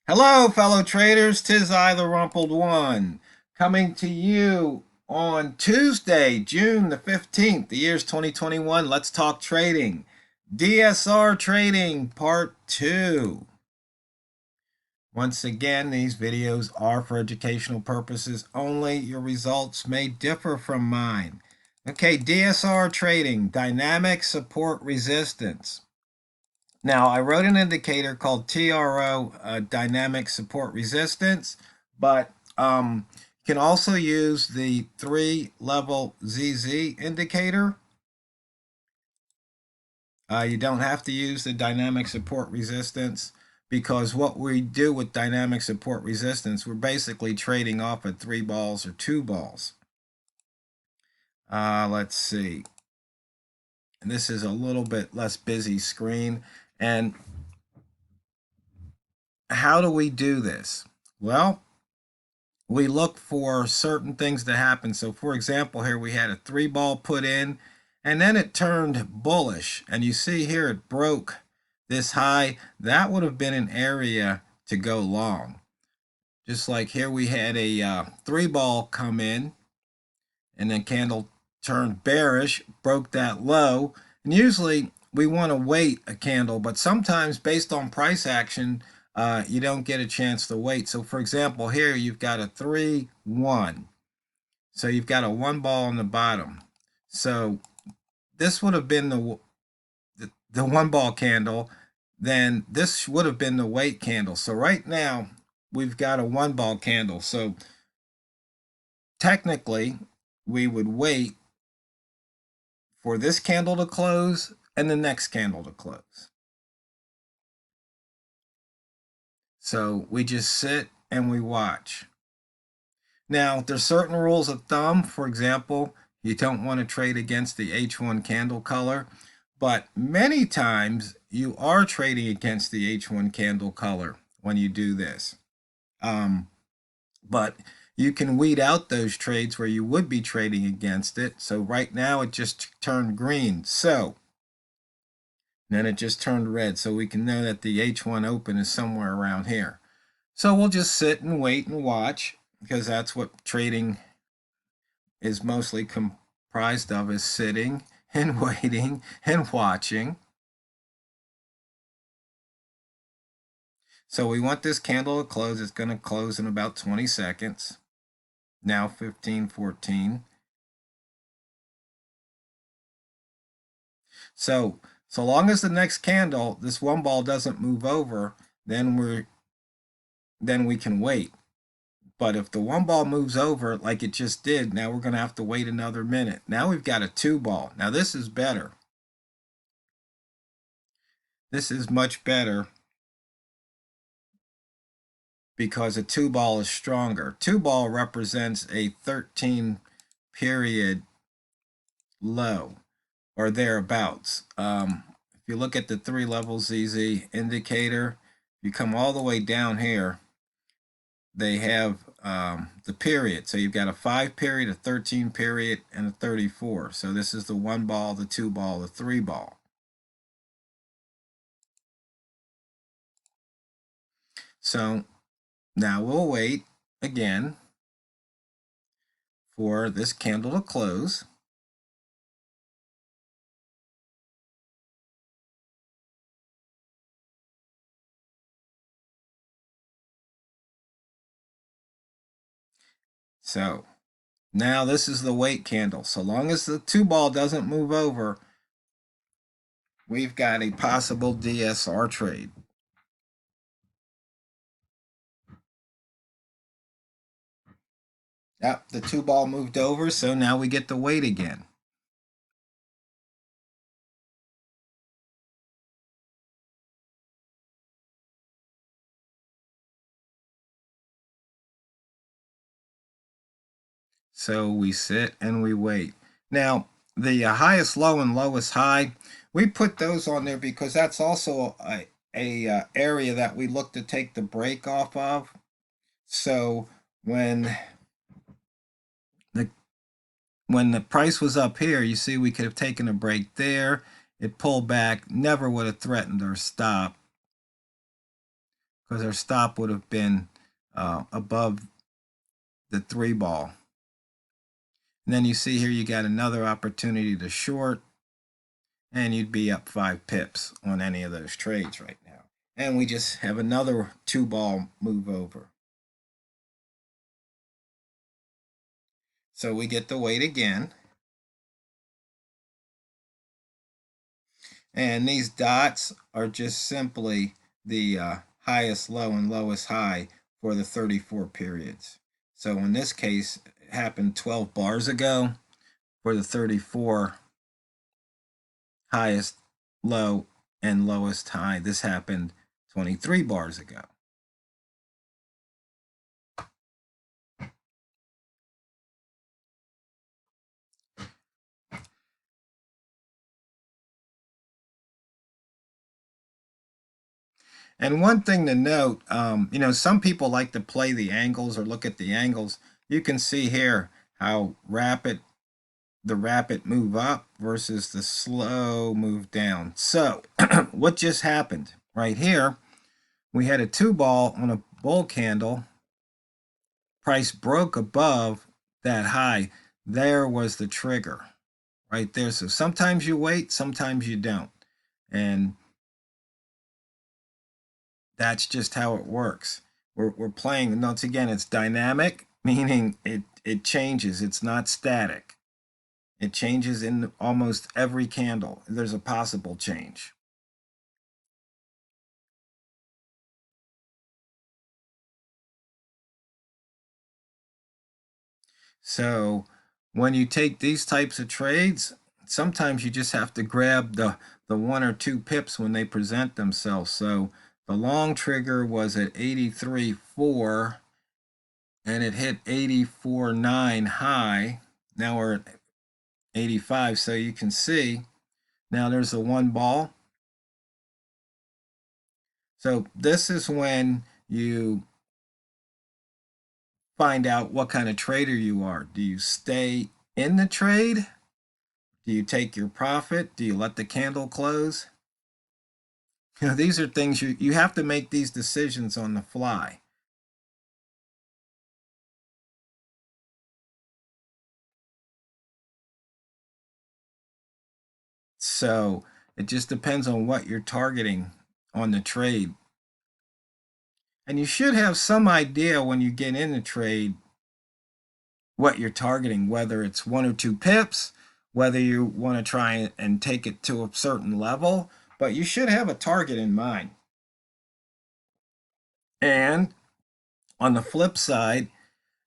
Hello, fellow traders. 'Tis I, TheRumpledOne, coming to you on Tuesday, June the 15th. The year's 2021. Let's talk trading. DSR trading part 2. Once again, these videos are for educational purposes only. Your results may differ from mine. Okay, DSR trading, dynamic support resistance. Now, I wrote an indicator called TRO, dynamic support resistance, but you can also use the 3-level ZZ indicator. You don't have to use the dynamic support resistance, because what we do with dynamic support resistance, we're basically trading off at 3 balls or 2 balls. Let's see. And this is a little bit less busy screen. And how do we do this? Well, we look for certain things to happen. So for example, here we had a 3-ball put in, and then it turned bullish. And you see here it broke this high. That would have been an area to go long. Just like here we had a 3-ball come in, and then candle turned bearish, broke that low. And usually we want to wait a candle, but sometimes based on price action, you don't get a chance to wait. So for example, here you've got a 3-1. So you've got a 1 ball on the bottom. So this would have been the 1 ball candle. Then this would have been the wait candle. So right now we've got a 1 ball candle. So technically we would wait for this candle to close and the next candle to close. So we just sit and we watch. Now, there's certain rules of thumb. For example, you don't want to trade against the H1 candle color, but many times you are trading against the H1 candle color when you do this. But you can weed out those trades where you would be trading against it. So right now it just turned green. So then it just turned red. So we can know that the H1 open is somewhere around here. So we'll just sit and wait and watch, because that's what trading is mostly comprised of, is sitting and waiting and watching. So we want this candle to close. It's going to close in about 20 seconds. Now 15, 14. So long as the next candle, this 1 ball, doesn't move over, then we can wait. But if the 1 ball moves over like it just did, now we're going to have to wait another minute. Now we've got a 2 ball. Now this is better. This is much better because a 2 ball is stronger. 2 ball represents a 13 period low or thereabouts. If you look at the 3-level ZZ indicator, you come all the way down here, they have the period. So you've got a 5 period, a 13 period, and a 34. So this is the 1 ball, the 2 ball, the 3 ball. So now we'll wait again for this candle to close. So now this is the wait candle. So long as the 2 ball doesn't move over, we've got a possible DSR trade. Yep, the 2 ball moved over, so now we get to wait again. So we sit and we wait. Now, the highest low and lowest high, we put those on there because that's also a area that we look to take the break off of. So when the price was up here, you see we could have taken a break there. It pulled back, never would have threatened our stop, because our stop would have been above the 3-ball. And then you see here you got another opportunity to short, and you'd be up 5 pips on any of those trades right now. And we just have another 2-ball move over. So we get the wait again. And these dots are just simply the highest low and lowest high for the 34 periods. So in this case, it happened 12 bars ago. For the 34 highest low and lowest high, this happened 23 bars ago. And one thing to note, some people like to play the angles or look at the angles. You can see here how the rapid move up versus the slow move down. So what just happened? Right here, we had a 2-ball on a bull candle. Price broke above that high. There was the trigger right there. So sometimes you wait, sometimes you don't. And that's just how it works. We're playing, once again, it's dynamic, meaning it changes. It's not static. It changes in almost every candle. There's a possible change. So when you take these types of trades, sometimes you just have to grab the 1 or 2 pips when they present themselves. So the long trigger was at 83.4 and it hit 84.9 high. Now we're at 85. So you can see now there's the 1 ball. So this is when you find out what kind of trader you are. Do you stay in the trade? Do you take your profit? Do you let the candle close? These are things you have to make these decisions on the fly. So it just depends on what you're targeting on the trade. And you should have some idea when you get in the trade what you're targeting, whether it's 1 or 2 pips, whether you want to try and take it to a certain level, but you should have a target in mind. And on the flip side,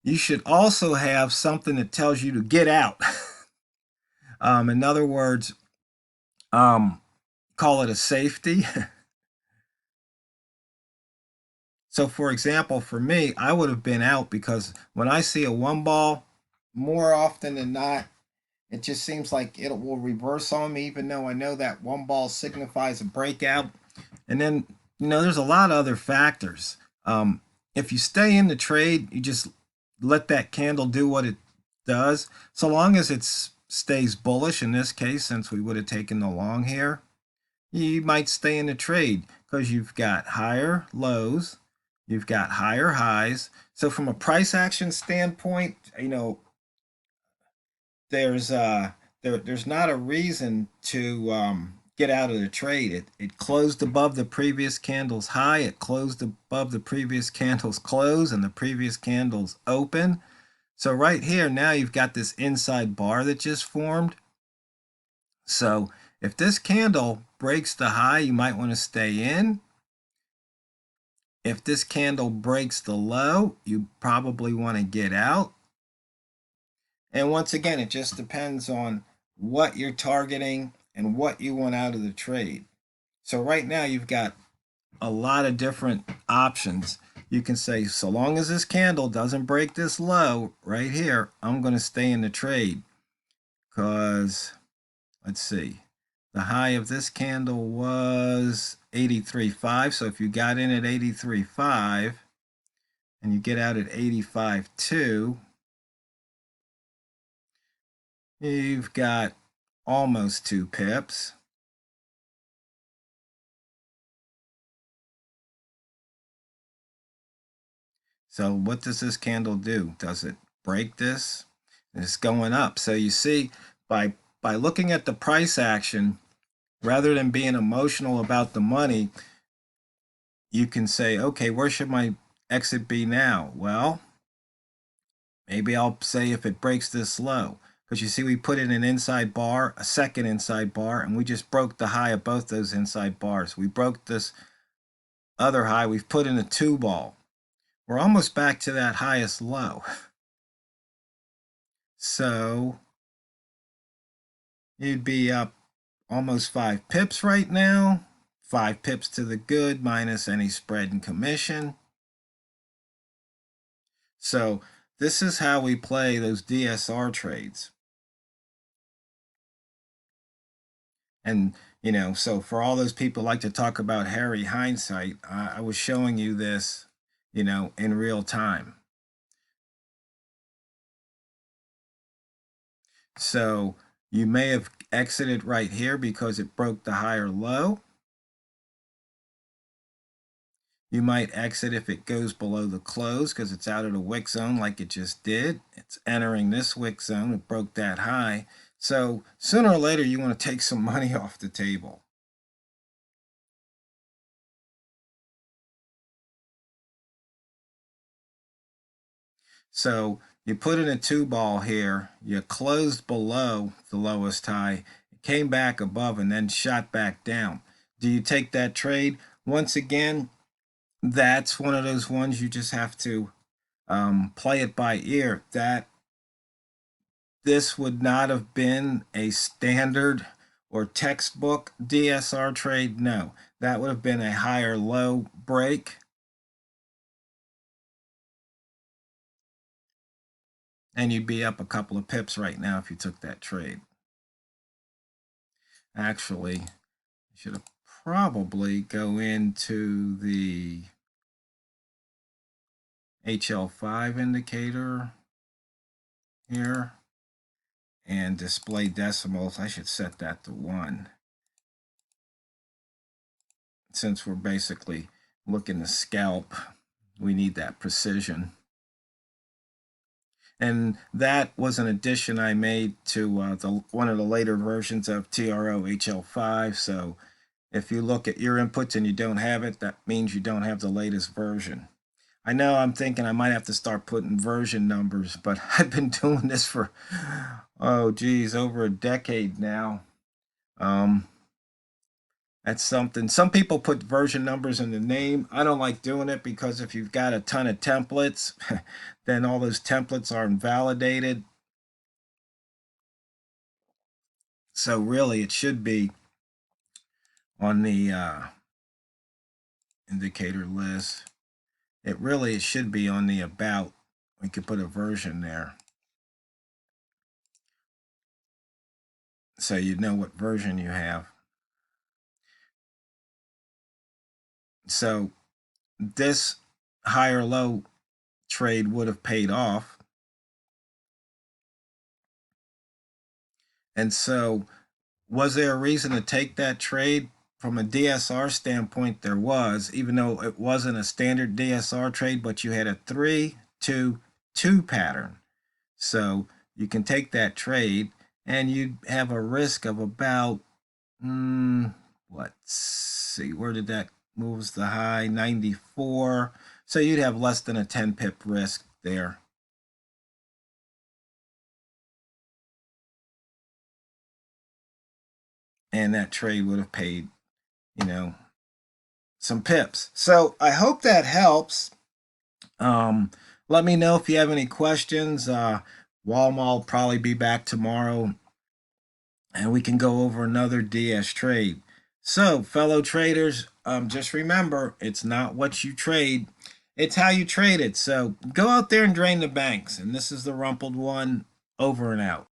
you should also have something that tells you to get out. In other words, call it a safety. So, for example, for me, I would have been out because when I see a 1-ball, more often than not, it just seems like it will reverse on me, even though I know that 1-ball signifies a breakout. And then, there's a lot of other factors. If you stay in the trade, you just let that candle do what it does. So long as it stays bullish, in this case, since we would have taken the long here, you might stay in the trade because you've got higher lows, you've got higher highs. So from a price action standpoint, there's not a reason to get out of the trade. It closed above the previous candle's high. It closed above the previous candle's close and the previous candle's open. So right here now you've got this inside bar that just formed. So if this candle breaks the high, you might want to stay in. If this candle breaks the low, you probably want to get out. And once again, it just depends on what you're targeting and what you want out of the trade. So right now you've got a lot of different options. You can say, so long as this candle doesn't break this low right here, I'm going to stay in the trade. Because, let's see, the high of this candle was 83.5. So if you got in at 83.5 and you get out at 85.2, you've got almost 2 pips. So what does this candle do? Does it break this? It's going up. So you see, by looking at the price action, rather than being emotional about the money, you can say, okay, where should my exit be now? Well, maybe I'll say if it breaks this low. Because you see, we put in an inside bar, a second inside bar, and we just broke the high of both those inside bars. We broke this other high. We've put in a 2 ball. We're almost back to that highest low. So you'd be up almost 5 pips right now. 5 pips to the good minus any spread and commission. So this is how we play those DSR trades. And, so for all those people who like to talk about hairy hindsight, I was showing you this, in real time. So you may have exited right here because it broke the higher low. You might exit if it goes below the close because it's out of the wick zone like it just did. It's entering this wick zone. It broke that high. So sooner or later, you want to take some money off the table. So you put in a 2 ball here. You closed below the lowest high. It came back above and then shot back down. Do you take that trade? Once again, that's one of those ones you just have to play it by ear. This would not have been a standard or textbook DSR trade. No, that would have been a higher low break. And you'd be up a couple of pips right now if you took that trade. Actually, I should have probably go into the HL5 indicator here and display decimals. I should set that to 1 since we're basically looking to scalp. We need that precision. And that was an addition I made to one of the later versions of TRO HL5. So if you look at your inputs and you don't have it, that means you don't have the latest version. I know I'm thinking I might have to start putting version numbers, but I've been doing this for, over a decade now. That's something. Some people put version numbers in the name. I don't like doing it because if you've got a ton of templates, then all those templates are invalidated. So really, it should be on the indicator list. It should be on the about. We could put a version there, so you know what version you have. So this higher low trade would have paid off. And so was there a reason to take that trade? From a DSR standpoint, there was, even though it wasn't a standard DSR trade, but you had a 3-2-2 pattern. So you can take that trade and you have a risk of about, let's see, where did that moves the high? 94. So you'd have less than a 10 pip risk there. And that trade would have paid, some pips. So I hope that helps. Let me know if you have any questions. Walmart will probably be back tomorrow and we can go over another DS trade. So, fellow traders, just remember it's not what you trade, it's how you trade it. So, go out there and drain the banks. And this is the Rumpled One, over and out.